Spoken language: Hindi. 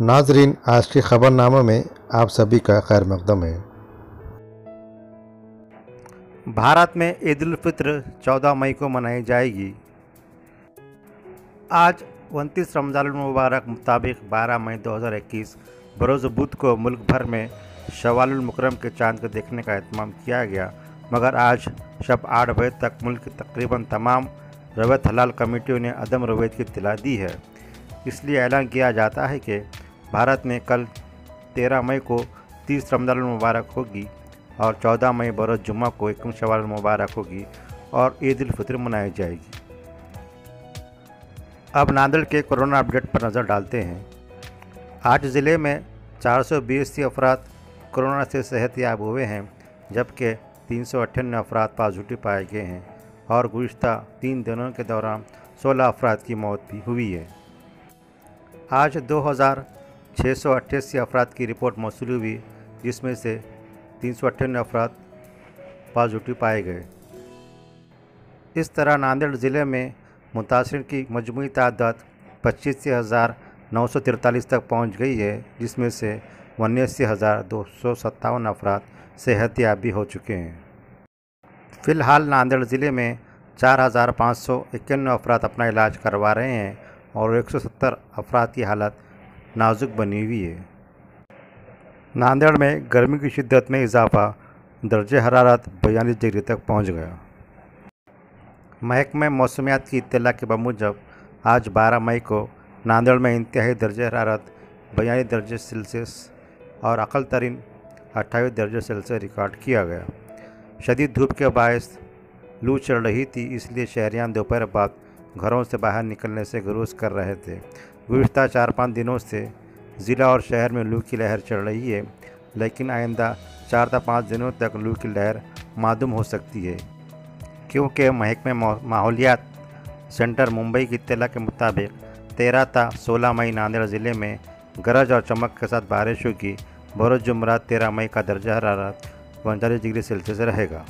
नाजरीन, आज की खबरनामा में आप सभी का खैर मकदम है। भारत में ईद उल फित्र 14 मई को मनाई जाएगी। आज 29 रमज़ानुल मुबारक मुताबिक 12 मई 2021 बरोज़ बुध को मुल्क भर में शव्वालुल मुकर्रम के चांद को देखने का एहतमाम किया गया, मगर आज शब 8 बजे तक मुल्क की तकरीबन तमाम रवैयत हलाल कमेटियों ने अदम रवैयत की इत्तला दी है। इसलिए ऐलान किया जाता है कि भारत में कल 13 मई को 30 रमज़ानुल मुबारक होगी और 14 मई बरोज़ जुम्मा को 21 शव्वाल मुबारक होगी और ईद उल फित्र मनाई जाएगी। अब नांदेड़ के कोरोना अपडेट पर नज़र डालते हैं। आज ज़िले में 482 अफराद कोरोना से सेहतयाब हुए हैं, जबकि 398 अफराद पॉजिटिव पाए गए हैं और गुज़िश्ता 3 दिनों के दौरान 16 अफराद की मौत भी हुई है। आज 2688 अफराद की रिपोर्ट मौसूल हुई, जिसमें से 398 अफराद पॉजिटिव पाए गए। इस तरह नांदेड़ ज़िले में मुतासिर की मजमूई तादाद 25,943 तक पहुंच गई है, जिसमें से 79,257 अफराद सेहतयाब भी हो चुके हैं। फ़िलहाल नांदेड़ ज़िले में 4,551 अफराद अपना इलाज करवा रहे हैं और 170 अफराद की हालत नाजुक बनी हुई है। नांदेड़ में गर्मी की शिद्दत में इजाफा, दर्जे हरारत 42 डिग्री तक पहुंच गया। महकमे मौसमियात की इत्तला के बमूजब आज 12 मई को नांदेड़ में इंतहाई दर्जे हरारत 42 दर्जे सेल्सियस और अक़ल तरीन 28 दर्जे सेल्सियस रिकॉर्ड किया गया। शदीद धूप के बायस लू चल रही थी, इसलिए शहरियान दोपहर बाद घरों से बाहर निकलने से गुरेज कर रहे थे। गुज़िश्ता 4-5 दिनों से ज़िला और शहर में लू की लहर चल रही है, लेकिन आइंदा 4 से 5 दिनों तक लू की लहर मादूम हो सकती है, क्योंकि महकमे माहौलियात सेंटर मुंबई की इत्तला के मुताबिक 13 से 16 मई नांदेड़ ज़िले में गरज और चमक के साथ बारिश होगी। बरोज़ जुमरात 13 मई का दर्जा हरारत 39 डिग्री सेल्सियस रहेगा।